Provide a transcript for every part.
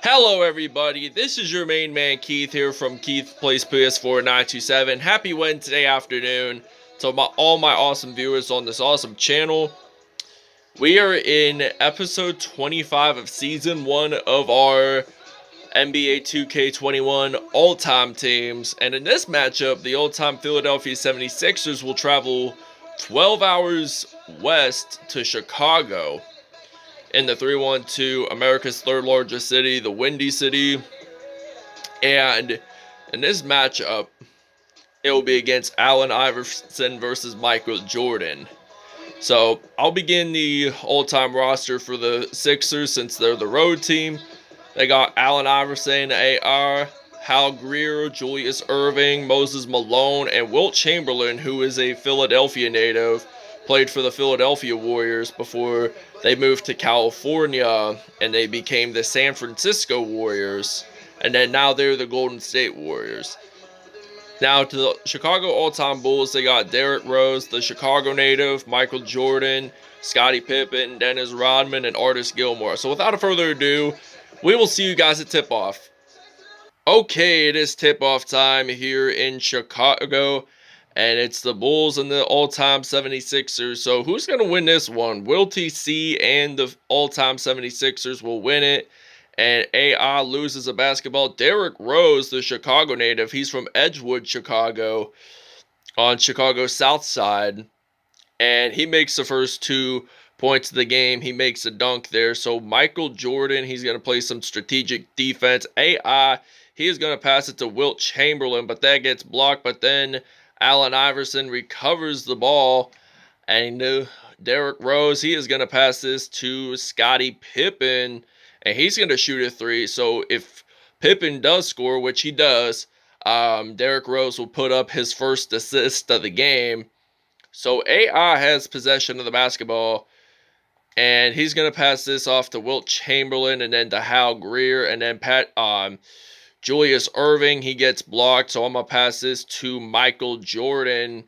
Hello everybody, this is your main man Keith here from Keith Plays PS4 927. Happy Wednesday afternoon to all my awesome viewers on this awesome channel. We are in episode 25 of season 1 of our NBA 2K21 all-time teams. And in this matchup, the all-time Philadelphia 76ers will travel 12 hours west to Chicago in the 312, America's third largest city, the Windy City. And in this matchup, it will be against Allen Iverson versus Michael Jordan. So I'll begin the all-time roster for the Sixers since they're the road team. They got Allen Iverson, AR, Hal Greer, Julius Erving, Moses Malone, and Wilt Chamberlain, who is a Philadelphia native, played for the Philadelphia Warriors before they moved to California and they became the San Francisco Warriors. And then now they're the Golden State Warriors. Now to the Chicago all-time Bulls, they got Derrick Rose, the Chicago native, Michael Jordan, Scottie Pippen, Dennis Rodman, and Artis Gilmore. So without further ado, we will see you guys at tip-off. Okay, it is tip-off time here in Chicago. And it's the Bulls and the all-time 76ers. So who's going to win this one? Will TC and the all-time 76ers will win it. And AI loses a basketball. Derrick Rose, the Chicago native, he's from Edgewood, Chicago, on Chicago's south side. And he makes the first 2 points of the game. He makes a dunk there. So Michael Jordan, he's going to play some strategic defense. AI, he is going to pass it to Wilt Chamberlain, but that gets blocked. But then Allen Iverson recovers the ball, and Derrick Rose, he is going to pass this to Scottie Pippen, and he's going to shoot a 3. So if Pippen does score, which he does, Derrick Rose will put up his first assist of the game. So AI has possession of the basketball, and he's going to pass this off to Wilt Chamberlain and then to Hal Greer, and then Julius Erving, he gets blocked, so I'm going to pass this to Michael Jordan.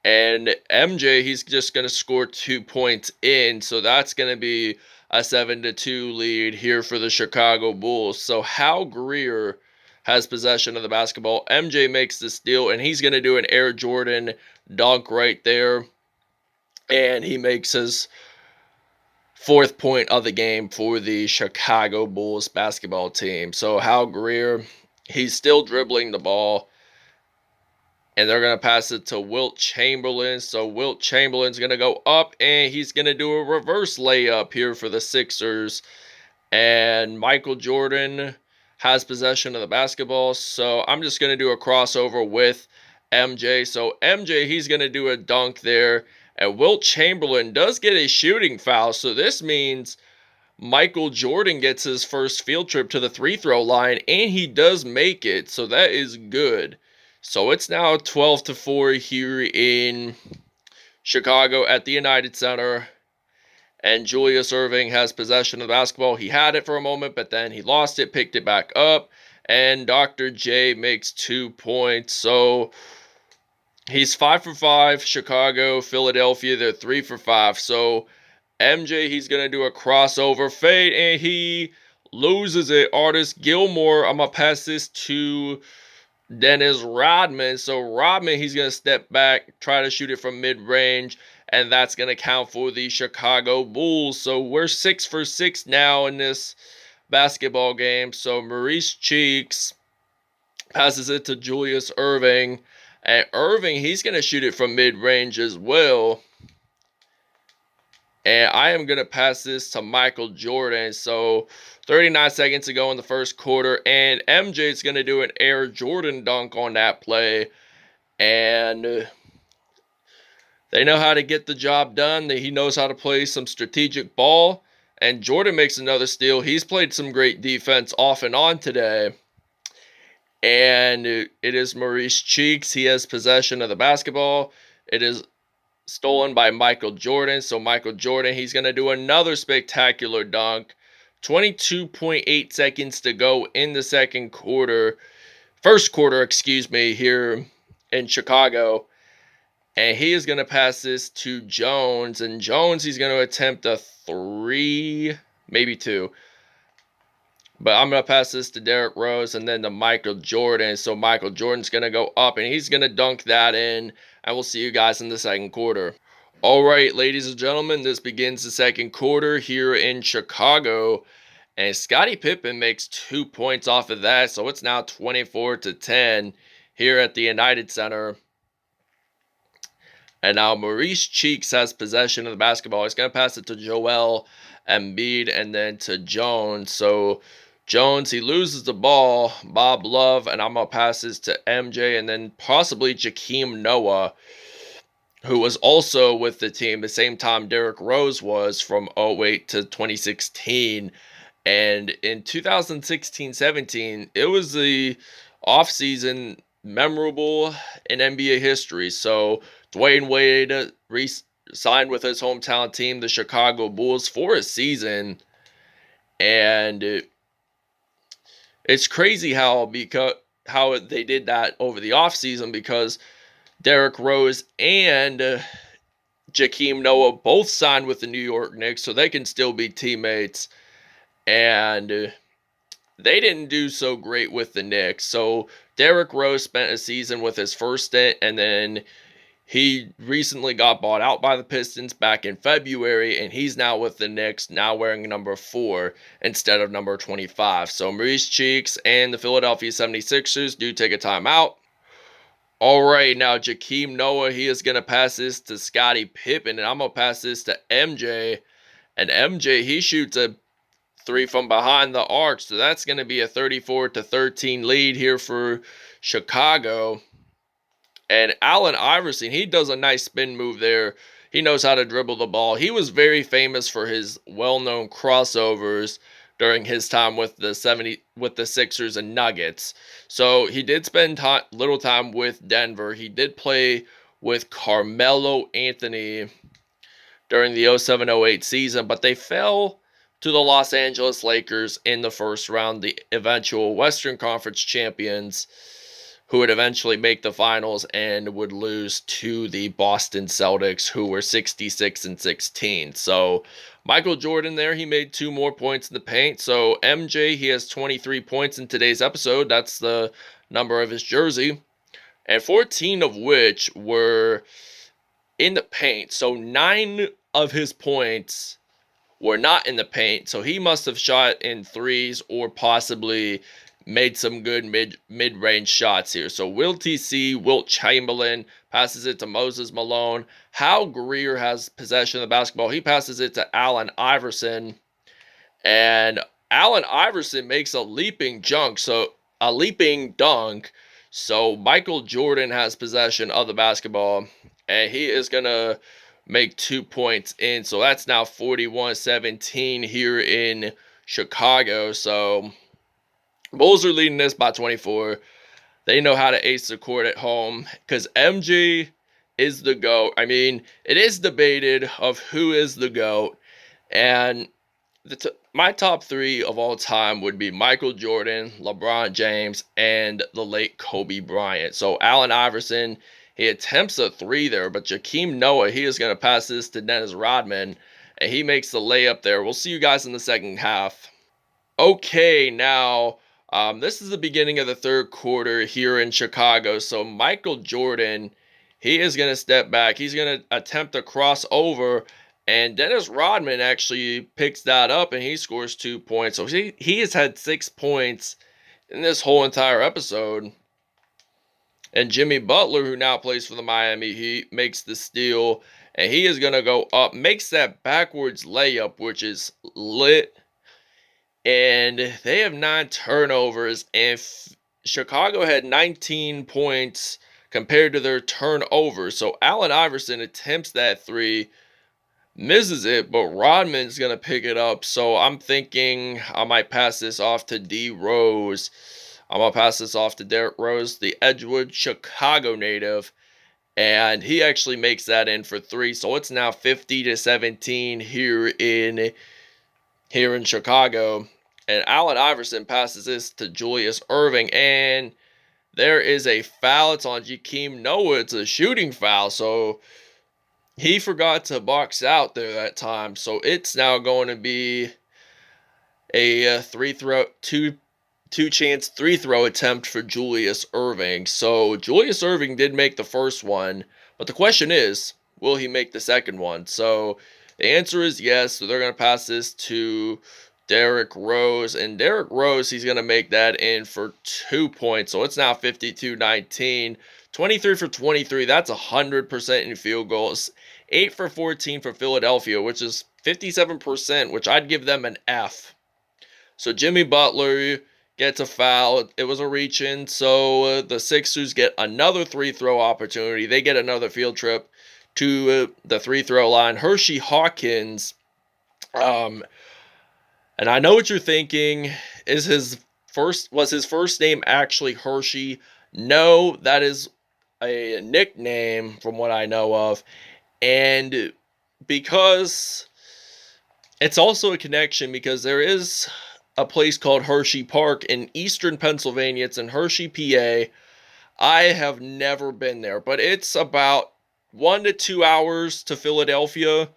And MJ, he's just going to score 2 points in, so that's going to be a 7-2 lead here for the Chicago Bulls. So Hal Greer has possession of the basketball. MJ makes the steal, and he's going to do an Air Jordan dunk right there. And he makes his 4th point of the game for the Chicago Bulls basketball team. So Hal Greer, he's still dribbling the ball, and they're going to pass it to Wilt Chamberlain. So Wilt Chamberlain's going to go up, and he's going to do a reverse layup here for the Sixers. And Michael Jordan has possession of the basketball, so I'm just going to do a crossover with MJ. So MJ, he's going to do a dunk there. And Wilt Chamberlain does get a shooting foul, so this means Michael Jordan gets his first field trip to the free-throw line, and he does make it, so that is good. So it's now 12-4 here in Chicago at the United Center, and Julius Erving has possession of the basketball. He had it for a moment, but then he lost it, picked it back up, and Dr. J makes 2 points, so he's 5 for 5. Chicago, Philadelphia, they're 3 for 5. So MJ, he's going to do a crossover fade, and he loses it. Artis Gilmore, I'm going to pass this to Dennis Rodman. So Rodman, he's going to step back, try to shoot it from mid-range, and that's going to count for the Chicago Bulls. So we're 6 for 6 now in this basketball game. So Maurice Cheeks passes it to Julius Erving. And Erving, he's going to shoot it from mid-range as well. And I am going to pass this to Michael Jordan. So 39 seconds to go in the first quarter. And MJ's going to do an Air Jordan dunk on that play. And they know how to get the job done. He knows how to play some strategic ball. And Jordan makes another steal. He's played some great defense off and on today. And it is Maurice Cheeks. He has possession of the basketball. It is stolen by Michael Jordan. So Michael Jordan, he's going to do another spectacular dunk. 22.8 seconds to go in the first quarter, here in Chicago. And he is going to pass this to Jones. And Jones, he's going to attempt a 3, maybe 2. But I'm going to pass this to Derrick Rose and then to Michael Jordan. So Michael Jordan's going to go up and he's going to dunk that in. And we'll see you guys in the second quarter. All right, ladies and gentlemen, this begins the second quarter here in Chicago. And Scottie Pippen makes 2 points off of that. So it's now 24-10 here at the United Center. And now Maurice Cheeks has possession of the basketball. He's going to pass it to Joel Embiid and then to Jones. So Jones, he loses the ball. Bob Love, and I'm going to pass this to MJ and then possibly Joakim Noah, who was also with the team the same time Derrick Rose was from 08 to 2016. And in 2016-17, it was the offseason memorable in NBA history. So Dwayne Wade signed with his hometown team, the Chicago Bulls, for a season. And it's crazy how they did that over the offseason, because Derrick Rose and Joakim Noah both signed with the New York Knicks, so they can still be teammates. And they didn't do so great with the Knicks. So Derrick Rose spent a season with his first stint, and then he recently got bought out by the Pistons back in February, and he's now with the Knicks, now wearing number 4 instead of number 25. So Maurice Cheeks and the Philadelphia 76ers do take a timeout. All right, now Joakim Noah, he is going to pass this to Scottie Pippen, and I'm going to pass this to MJ. And MJ, he shoots a 3 from behind the arc, so that's going to be a 34-13 lead here for Chicago. And Allen Iverson, he does a nice spin move there. He knows how to dribble the ball. He was very famous for his well-known crossovers during his time with the Sixers and Nuggets. So he did spend little time with Denver. He did play with Carmelo Anthony during the 07-08 season, but they fell to the Los Angeles Lakers in the first round, the eventual Western Conference champions, who would eventually make the finals and would lose to the Boston Celtics, who were 66-16. So Michael Jordan there, he made 2 more points in the paint. So MJ, he has 23 points in today's episode. That's the number of his jersey. And 14 of which were in the paint. So 9 of his points were not in the paint. So he must have shot in threes or possibly made some good mid-range shots here. So Wilt Chamberlain passes it to Moses Malone. Hal Greer has possession of the basketball. He passes it to Allen Iverson. And Allen Iverson makes a leaping dunk. So Michael Jordan has possession of the basketball, and he is going to make 2 points in. So that's now 41-17 here in Chicago. So Bulls are leading this by 24. They know how to ace the court at home because MJ is the GOAT. I mean, it is debated of who is the GOAT. And my top 3 of all time would be Michael Jordan, LeBron James, and the late Kobe Bryant. So Allen Iverson, he attempts a 3 there, but Joakim Noah, he is going to pass this to Dennis Rodman, and he makes the layup there. We'll see you guys in the second half. Okay, now this is the beginning of the third quarter here in Chicago. So Michael Jordan, he is going to step back. He's going to attempt a crossover, and Dennis Rodman actually picks that up, and he scores 2 points. So he has had 6 points in this whole entire episode. And Jimmy Butler, who now plays for the Miami Heat, makes the steal, and he is going to go up, makes that backwards layup, which is lit. And they have 9 turnovers, and Chicago had 19 points compared to their turnovers. So Allen Iverson attempts that 3, misses it, but Rodman's going to pick it up. So I'm thinking I might pass this off to D. Rose. I'm going to pass this off to Derrick Rose, the Edgewood, Chicago native. And he actually makes that in for 3. So it's now 50-17 here in Chicago. And Allen Iverson passes this to Julius Erving. And there is a foul. It's on Joakim Noah. It's a shooting foul. So he forgot to box out there that time. So it's now going to be a two chance three throw attempt for Julius Erving. So Julius Erving did make the first one, but the question is, will he make the second one? So the answer is yes. So they're going to pass this to Derrick Rose, and Derrick Rose, he's going to make that in for 2 points. So it's now 52-19. 23 for 23. That's 100% in field goals. 8 for 14 for Philadelphia, which is 57%, which I'd give them an F. So Jimmy Butler gets a foul. It was a reach-in, so the Sixers get another three-throw opportunity. They get another field trip to the three-throw line. Hershey Hawkins, and I know what you're thinking. Was his first name actually Hershey? No, that is a nickname from what I know of. And because it's also a connection, because there is a place called Hershey Park in eastern Pennsylvania. It's in Hershey, PA. I have never been there, but it's about 1 to 2 hours to Philadelphia.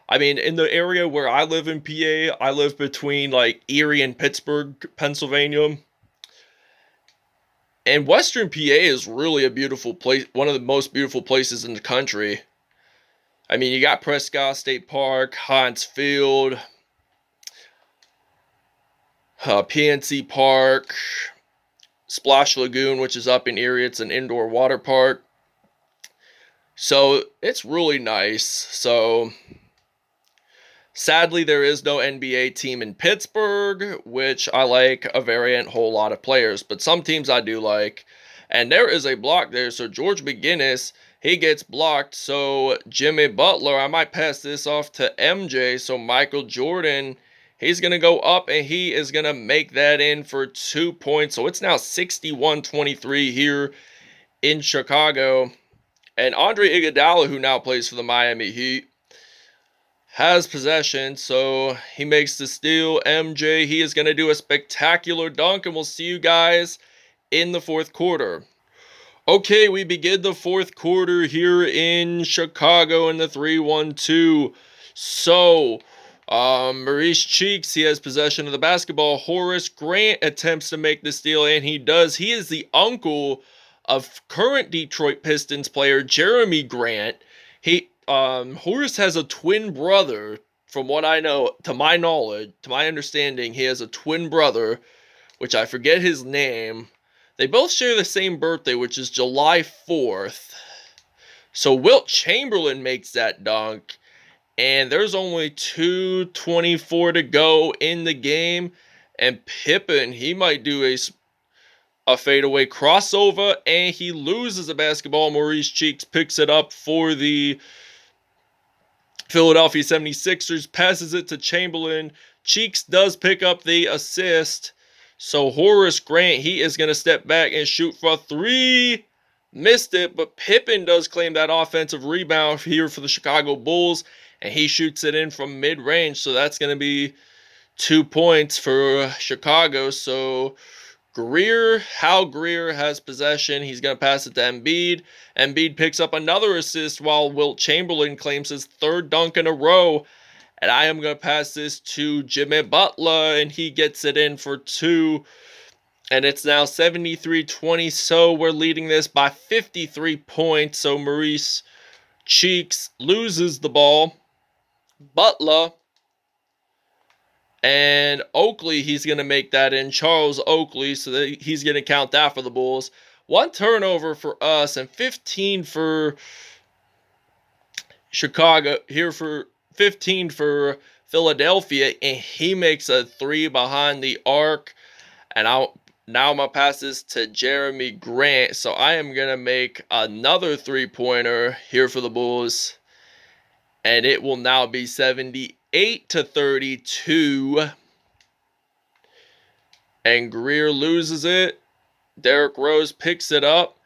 I mean, in the area where I live in PA, I live between like Erie and Pittsburgh, Pennsylvania. And Western PA is really a beautiful place, one of the most beautiful places in the country. I mean, you got Prescott State Park, Heinz Field, PNC Park, Splash Lagoon, which is up in Erie. It's an indoor water park. So it's really nice. So sadly, there is no NBA team in Pittsburgh, which I like a variant whole lot of players. But some teams I do like. And there is a block there. So George McGinnis, he gets blocked. So Jimmy Butler, I might pass this off to MJ. So Michael Jordan, he's going to go up and he is going to make that in for 2 points. So it's now 61-23 here in Chicago. And Andre Iguodala, who now plays for the Miami Heat, has possession. So he makes the steal. MJ, he is going to do a spectacular dunk. And we'll see you guys in the fourth quarter. Okay, we begin the fourth quarter here in Chicago in the 3-1-2. So, Maurice Cheeks, he has possession of the basketball. Horace Grant attempts to make the steal, and he does. He is the uncle of current Detroit Pistons player Jeremy Grant. Horace has a twin brother, from what I know, to my knowledge, to my understanding, he has a twin brother, which I forget his name. They both share the same birthday, which is July 4th. So Wilt Chamberlain makes that dunk. And there's only 2:24 to go in the game. And Pippen, he might do a fadeaway crossover. And he loses the basketball. Maurice Cheeks picks it up for the Philadelphia 76ers. Passes it to Chamberlain. Cheeks does pick up the assist. So Horace Grant, he is going to step back and shoot for 3. Missed it, but Pippen does claim that offensive rebound here for the Chicago Bulls, and he shoots it in from mid-range. So that's going to be 2 points for Chicago. So Hal Greer has possession. He's going to pass it to Embiid. Embiid picks up another assist while Wilt Chamberlain claims his 3rd dunk in a row. And I am going to pass this to Jimmy Butler, and he gets it in for 2. And it's now 73-20, so we're leading this by 53 points. So Maurice Cheeks loses the ball. Butler and Oakley, he's going to make that in. Charles Oakley, so he's going to count that for the Bulls. 1 turnover for us and 15 for Chicago. Here for 15 for Philadelphia, and he makes a 3 behind the arc. And now I'm going to pass this to Jeremy Grant. So I am going to make another 3-pointer here for the Bulls. And it will now be 78-32. And Greer loses it. Derrick Rose picks it up.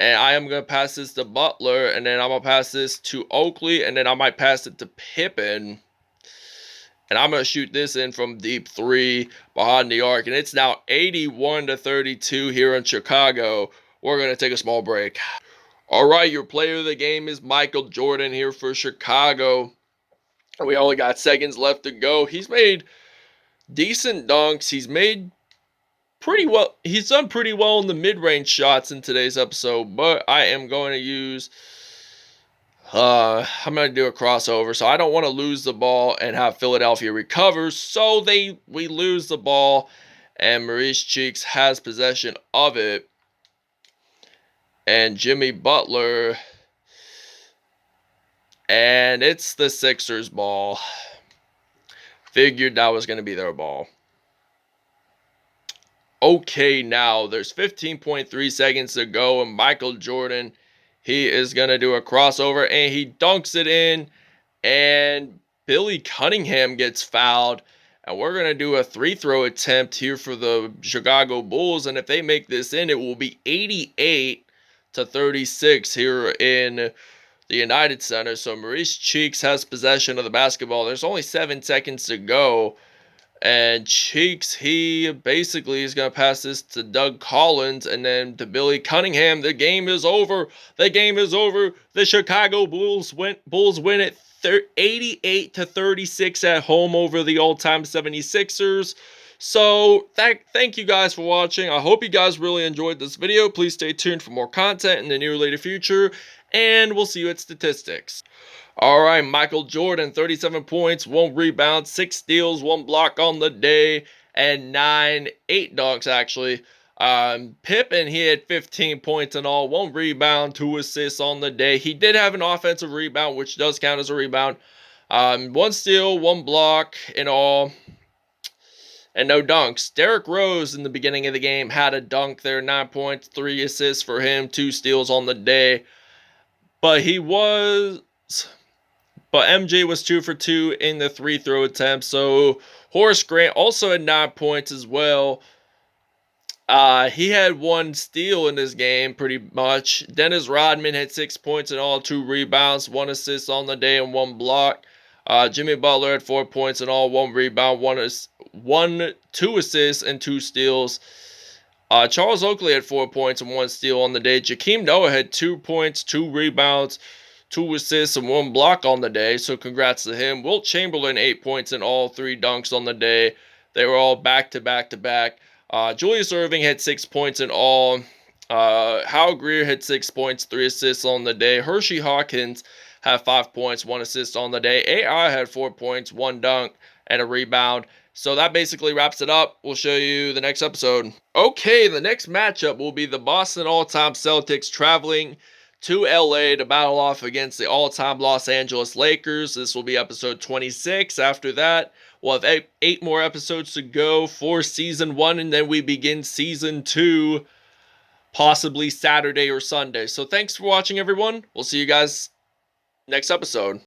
And I am going to pass this to Butler. And then I'm going to pass this to Oakley. And then I might pass it to Pippen. And I'm going to shoot this in from deep 3 behind the arc. And it's now 81-32 here in Chicago. We're going to take a small break. All right, your player of the game is Michael Jordan here for Chicago. We only got seconds left to go. He's made decent dunks. He's made pretty well. He's done pretty well in the mid-range shots in today's episode, but I am going to use I'm going to do a crossover, so I don't want to lose the ball and have Philadelphia recover, so we lose the ball, and Maurice Cheeks has possession of it, and Jimmy Butler, and it's the Sixers' ball. Figured that was going to be their ball. Okay, now there's 15.3 seconds to go, and Michael Jordan, he is going to do a crossover, and he dunks it in, and Billy Cunningham gets fouled, and we're going to do a three-throw attempt here for the Chicago Bulls, and if they make this in, it will be 88-36 here in the United Center. So Maurice Cheeks has possession of the basketball. There's only 7 seconds to go, and Cheeks, he basically is going to pass this to Doug Collins and then to Billy Cunningham. The game is over. The game is over. The Chicago Bulls win it 88-36 at home over the all-time 76ers. So, thank you guys for watching. I hope you guys really enjoyed this video. Please stay tuned for more content in the near later future, and we'll see you at statistics. Alright, Michael Jordan, 37 points, 1 rebound, 6 steals, 1 block on the day, and 8 dunks actually. Pippen, he had 15 points in all, 1 rebound, 2 assists on the day. He did have an offensive rebound, which does count as a rebound. 1 steal, 1 block in all, and no dunks. Derrick Rose in the beginning of the game had a dunk there, 9 points, 3 assists for him, 2 steals on the day. But MJ was 2 for 2 in the three-throw attempt. So Horace Grant also had 9 points as well. He had 1 steal in this game, pretty much. Dennis Rodman had 6 points in all, 2 rebounds, 1 assist on the day, and 1 block. Jimmy Butler had 4 points in all, 1 rebound, 2 assists, and 2 steals. Charles Oakley had 4 points and 1 steal on the day. Joakim Noah had 2 points, 2 rebounds, 2 assists, and 1 block on the day, so congrats to him. Wilt Chamberlain, 8 points in all, 3 dunks on the day. They were all back-to-back-to-back. Julius Erving had 6 points in all. Hal Greer had 6 points, 3 assists on the day. Hershey Hawkins had 5 points, 1 assist on the day. AI had 4 points, 1 dunk, and a rebound. So that basically wraps it up. We'll show you the next episode. Okay, the next matchup will be the Boston all-time Celtics traveling to LA to battle off against the all-time Los Angeles Lakers. This will be episode 26. After that, we'll have 8 more episodes to go for season 1, and then we begin season 2, possibly Saturday or Sunday. So thanks for watching, everyone. We'll see you guys next episode.